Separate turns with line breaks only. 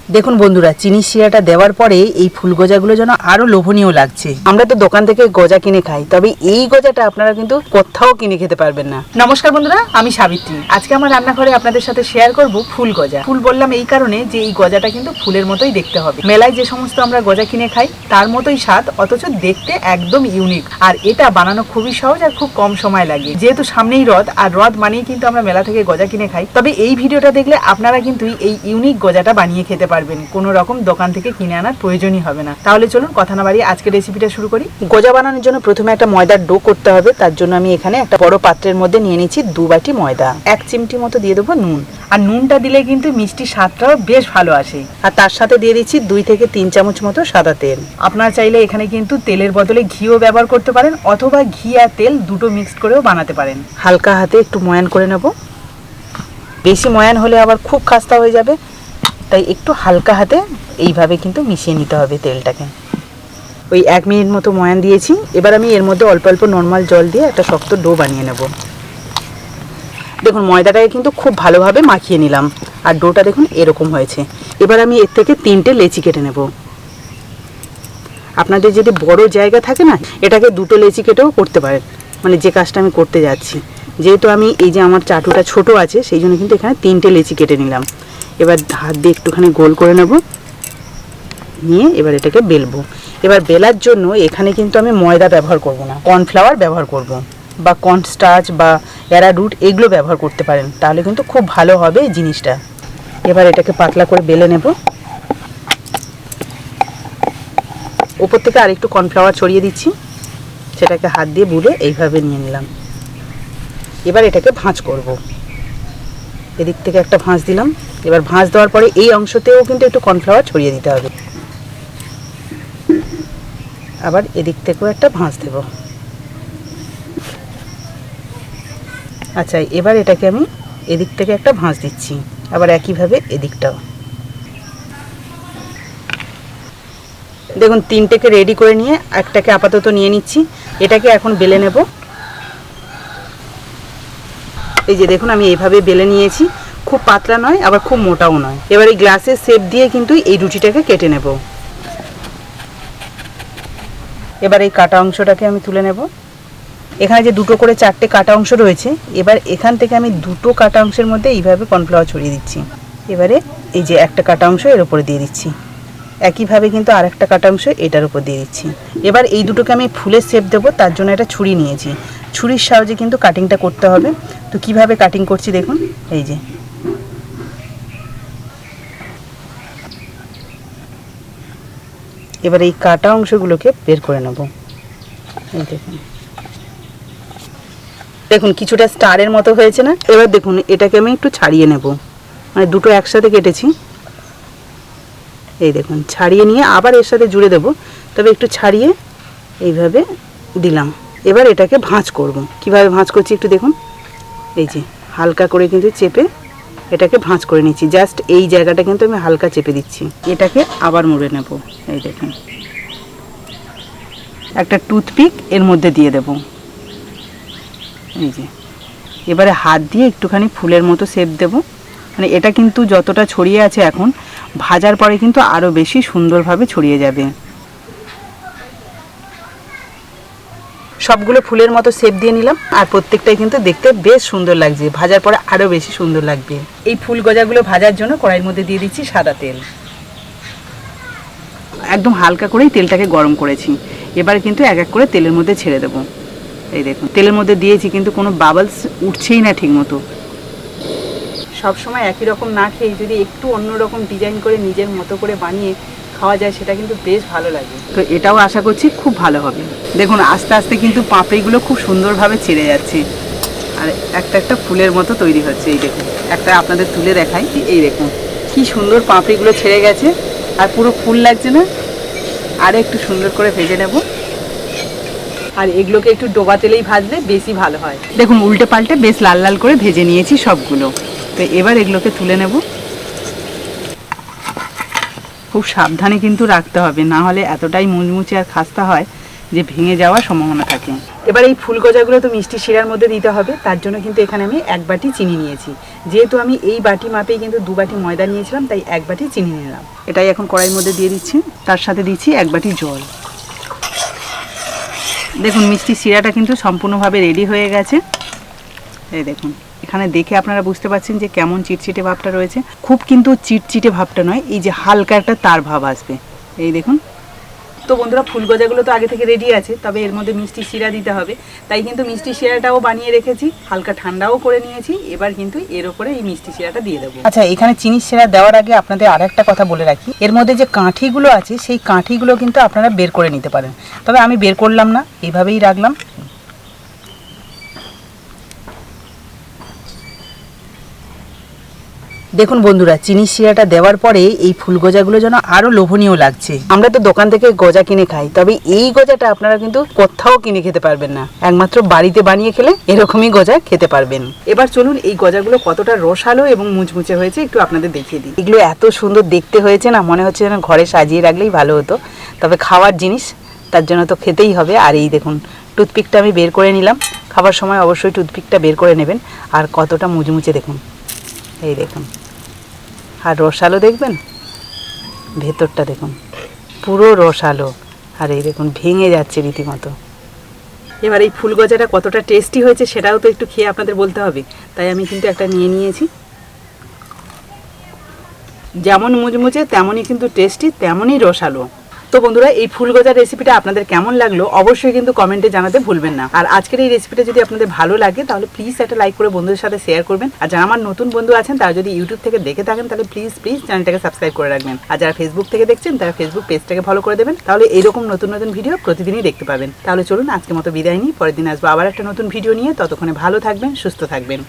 দেখুন বন্ধুরা, চিনি শিরাটা দেওয়ার পরে এই ফুল গজাগুলো যেন আরো লোভনীয় লাগছে। আমরা তো দোকান থেকে গজা কিনে খাই, তবে এই গজাটা আপনারা কিন্তু কোথাও কিনে খেতে পারবেন না। নমস্কার বন্ধুরা, আমি সাবিত্রী। আজকে আমার রান্নাঘরে আপনাদের সাথে শেয়ার করব ফুল গজা। ফুল বললাম এই কারণে যে এই গজাটা কিন্তু ফুলের মতোই দেখতে হবে। মেলায় যে সমস্ত আমরা গজা কিনে খাই তার মতোই স্বাদ, অথচ দেখতে একদম ইউনিক। আর এটা বানানো খুবই সহজ আর খুব কম সময় লাগে। যেহেতু সামনেই রথ, আর রথ মানেই কিন্তু আমরা মেলা থেকে গজা কিনে খাই। তবে এই ভিডিওটা দেখলে আপনারা কিন্তু এই ইউনিক গজাটা বানিয়ে খেতে পারবেন, কোনো রকম দোকান থেকে কিনে আনার প্রয়োজনই হবে না। তাহলে চলুন কথা না বাড়িয়ে আজকে রেসিপিটা শুরু করি। গজা বানানোর জন্য প্রথমে একটা ময়দার ডো করতে হবে। তার জন্য আমি এখানে একটা বড় পাত্রের মধ্যে নিয়ে নিচ্ছি 2 বাটি ময়দা। 1 চিমটি মতো দিয়ে দেবো নুন। আর নুনটা দিলে কিন্তু মিষ্টি স্বাদটাও বেশ ভালো আসে। আর তার সাথে দিয়ে দিচ্ছি 2 থেকে 3 চামচ মতো সাদা তেল। আপনারা চাইলে এখানে কিন্তু তেলের বদলে ঘিও ব্যবহার করতে পারেন, অথবা ঘি আর তেল দুটো মিক্সড করেও বানাতে পারেন। হালকা হাতে একটু ময়ান করে নেব। বেশি ময়ান হলে আবার খুব খাস্তা হয়ে যাবে, তাই একটু হালকা হাতে এইভাবে কিন্তু মিশিয়ে নিতে হবে তেলটাকে। ওই 1 মিনিট মতো ময়ান দিয়েছি। এবার আমি এর মধ্যে অল্প অল্প নর্মাল জল দিয়ে একটা শক্ত ডো বানিয়ে নেব। দেখুন ময়দাটাকে কিন্তু খুব ভালোভাবে মাখিয়ে নিলাম, আর ডোটা দেখুন এরকম হয়েছে। এবার আমি এর থেকে 3টে লেচি কেটে নেব। আপনাদের যদি বড় জায়গা থাকে না, এটাকে 2টো লেচি কেটেও করতে পারেন, মানে যে কাজটা আমি করতে যাচ্ছি। যেহেতু আমি এই যে আমার চাটুটা ছোট আছে, সেই জন্য কিন্তু এখানে 3টে লেচি কেটে নিলাম। এবার হাত দিয়ে একটুখানি গোল করে নেব, নিয়ে এবার এটাকে বেলবো। এবার বেলার জন্য এখানে কিন্তু আমি ময়দা ব্যবহার করব না, কর্নফ্লাওয়ার ব্যবহার করব, বা কর্নস্টার্চ বা অ্যারারুট এগুলো ব্যবহার করতে পারেন, তাহলে কিন্তু খুব ভালো হবে এই জিনিসটা। এবার এটাকে পাতলা করে বেলে নেব। উপর থেকে আরেকটু কর্নফ্লাওয়ার ছড়িয়ে দিচ্ছি, সেটাকে হাত দিয়ে বুলে এইভাবে নিয়ে নিলাম। এবার এটাকে ভাঁজ করব। এদিক থেকে একটা ভাঁজ দিলাম। এবার ভাঁজ দেওয়ার পরে এই অংশতেও কিন্তু একটু কর্নফ্লাওয়ার ছড়িয়ে দিতে হবে। আবার এদিক থেকেও একটা ভাঁজ দেব। আচ্ছা, এবার এটাকে আমি এদিক থেকে একটা ভাঁজ দিচ্ছি, আবার একইভাবে এদিকটাও। দেখুন 3টেকে রেডি করে নিয়ে একটাকে আপাতত নিয়ে নিচ্ছি। এটাকে এখন বেলে নেব। এই যে দেখুন আমি এইভাবে বেলে নিয়েছি, খুব পাতলা নয় আবার খুব মোটাও নয়। এবার এই গ্লাসের শেপ দিয়ে কিন্তু এই রুটিটাকে কেটে নেব। এবার এই কাটা অংশটাকে আমি তুলে নেব। এখানে যে 2টো করে 4টে কাটা অংশ রয়েছে, এবার এখান থেকে আমি 2টো কাটা অংশের মধ্যে এইভাবে কর্নফ্লাওয়ার ছড়িয়ে দিচ্ছি। এবারে এই যে একটা কাটা অংশ এর উপরে দিয়ে দিচ্ছি, একইভাবে কিন্তু আরেকটা কাটা অংশ এটার উপর দিয়ে দিচ্ছি। এবার এই দুটোকে আমি ফুলের শেপ দেবো, তার জন্য একটা ছুরি নিয়েছি। ছুরির সাহায্যে কিন্তু কাটিংটা করতে হবে। তো কিভাবে কাটিং করছি দেখুন, এই যে এবার এই কাটা অংশগুলোকে বের করে নেব। এই দেখুন, দেখুন কিছুটা স্টারের মতো হয়েছে না? এবার দেখুন এটাকে আমি একটু ছাড়িয়ে নেব, মানে দুটো একসাথে কেটেছি। এই দেখুন ছাড়িয়ে নিয়ে আবার এর সাথে জুড়ে দেব, তবে একটু ছাড়িয়ে এইভাবে দিলাম। এবার এটাকে ভাঁজ করব। কিভাবে ভাঁজ করছি একটু দেখুন, এই যে হালকা করে কিন্তু চেপে এটাকে ভাঁজ করে নিচ্ছি। জাস্ট এই জায়গাটা কিন্তু আমি হালকা চেপে দিচ্ছি। এটাকে আবার মুড়ে নেব। এই দেখুন একটা টুথপিক এর মধ্যে দিয়ে দেব। এই যে এবারে হাত দিয়ে একটুখানি ফুলের মতো শেপ দেব। মানে এটা কিন্তু যতটা ছড়িয়ে আছে এখন, ভাজার পরে কিন্তু আরও বেশি সুন্দরভাবে ছড়িয়ে যাবে। সবগুলো ফুলের মতো শেপ দিয়ে নিলাম, আর প্রত্যেকটাই কিন্তু দেখতে বেশ সুন্দর লাগছে। ভাজার পরে আরও বেশি সুন্দর লাগবে। এই ফুল গজাগুলো ভাজার জন্য কড়াইয়ের মধ্যে দিয়ে দিচ্ছি সাদা তেল। একদম হালকা করেই তেলটাকে গরম করেছি। এবার কিন্তু এক এক করে তেলের মধ্যে ছেড়ে দেবো। এই দেখুন তেলের মধ্যে দিয়েছি, কিন্তু কোনো বাবলস উঠছেই না ঠিক মতো। সবসময় একই রকম না খেয়ে যদি একটু অন্যরকম ডিজাইন করে নিজের মতো করে বানিয়ে খাওয়া যায়, সেটা কিন্তু বেশ ভালো লাগে। তো এটাও আশা করছি খুব ভালো হবে। দেখুন আস্তে আস্তে কিন্তু পাপড়িগুলো খুব সুন্দরভাবে ছেড়ে যাচ্ছে, আর একটা একটা ফুলের মতো তৈরি হচ্ছে। এই দেখুন একটা আপনাদের তুলে দেখাই। এই দেখুন কি সুন্দর পাপড়িগুলো ছেড়ে গেছে, আর পুরো ফুল লাগছে না? আর একটু সুন্দর করে ভেজে নেব। আর এগুলোকে একটু ডোবা তেলেই ভাজলে বেশি ভালো হয়। দেখুন উল্টে পাল্টে বেশ লাল লাল করে ভেজে নিয়েছি সবগুলো। তো এবার এগুলোকে তুলে নেব। খুব সাবধানে কিন্তু রাখতে হবে, না হলে এতটাই মুচমুচে আর খাস্তা হয় যে ভেঙে যাওয়ার সম্ভাবনা থাকে। এবার এই ফুল গজাগুলো তো মিষ্টি শিরার মধ্যে দিতে হবে, তার জন্য কিন্তু এখানে আমি 1 বাটি চিনি নিয়েছি। যেহেতু আমি এই বাটি মাপেই কিন্তু 2 বাটি ময়দা নিয়েছিলাম, তাই 1 বাটি চিনি নিলাম। এটাই এখন কড়াইয়ের মধ্যে দিয়ে দিচ্ছি, তার সাথে দিচ্ছি 1 বাটি জল। দেখুন মিষ্টি শিরাটা কিন্তু সম্পূর্ণভাবে রেডি হয়ে গেছে। এই দেখুন, এখানে দেখে আপনারা বুঝতে পারছেন যে কেমন চিটচিটে ভাবটা রয়েছে। খুব কিন্তু চিটচিটে ভাবটা নয়, এই যে হালকা একটা তার ভাব আসবে। এই দেখুন। তো বন্ধুরা, ফুল গজাগুলো তো আগে থেকে রেডি আছে, তবে এর মধ্যে মিষ্টি শিরা দিতে হবে, তাই কিন্তু মিষ্টি শিরাটাও বানিয়ে রেখেছি, হালকা ঠান্ডাও করে নিয়েছি। এবার কিন্তু এর উপরে এই মিষ্টি শিরাটা দিয়ে দেবো। আচ্ছা, এখানে চিনি শিরা দেওয়ার আগে আপনাদের আরেকটা কথা বলে রাখি, এর মধ্যে যে কাঠিগুলো আছে সেই কাঠিগুলো কিন্তু আপনারা বের করে নিতে পারেন, তবে আমি বের করলাম না, এইভাবেই রাখলাম। দেখুন বন্ধুরা, চিনি শিরাটা দেওয়ার পরে এই ফুল গজাগুলো যেন আরো লোভনীয় লাগছে। আমরা তো দোকান থেকে গজা কিনে খাই, তবে এই গজাটা আপনারা কিন্তু কোথাও কিনে খেতে পারবেন না, একমাত্র বাড়িতে বানিয়ে খেলে এরকমই গজা খেতে পারবেন। এবার চলুন এই গজাগুলো কতটা রসালো এবং মুচমুচে হয়েছে একটু আপনাদের দেখিয়ে দিই। এগুলো এত সুন্দর দেখতে হয়েছে না, মনে হচ্ছে যেন ঘরে সাজিয়ে রাখলেই ভালো হতো, তবে খাওয়ার জিনিস, তার জন্য তো খেতেই হবে। আর এই দেখুন, টুথপিকটা আমি বের করে নিলাম, খাবার সময় অবশ্যই টুথপিকটা বের করে নেবেন। আর কতটা মুচমুচে দেখুন, এই দেখুন। আর রসালো দেখবেন, ভেতরটা দেখুন পুরো রসালো, আর এই দেখুন ভেঙে যাচ্ছে রীতিমতো। এবার এই ফুল গজাটা কতটা টেস্টি হয়েছে সেটাও তো একটু খেয়ে আপনাদের বলতে হবে, তাই আমি কিন্তু একটা নিয়ে নিয়েছি। যেমন মুচমুচে তেমনই কিন্তু টেস্টি, তেমনই রসালো। তো বন্ধুরা, এই ফুল গজার রেসিপিটা আপনাদের কেমন লাগলো অবশ্যই কিন্তু কমেন্টে জানাতে ভুলবেন না। আর আজকের এই রেসিপিটা যদি আপনাদের ভালো লাগে তাহলে প্লিজ একটা লাইক করে বন্ধুদের সাথে শেয়ার করবেন। আর যারা আমার নতুন বন্ধু আছেন তারা যদি ইউটিউব থেকে দেখে থাকেন তাহলে প্লিজ চ্যানেলটাকে সাবস্ক্রাইব করে রাখবেন। আর যারা ফেসবুক থেকে দেখছেন তারা ফেসবুক পেজটাকে ফলো করে দেবেন, তাহলে এইরকম নতুন নতুন ভিডিও প্রতিদিনই দেখতে পাবেন। তাহলে চলুন আজকের মতো বিদায় নিই, পরের দিন আসবো আবার একটা নতুন ভিডিও নিয়ে। ততক্ষণে ভালো থাকবেন, সুস্থ থাকবেন।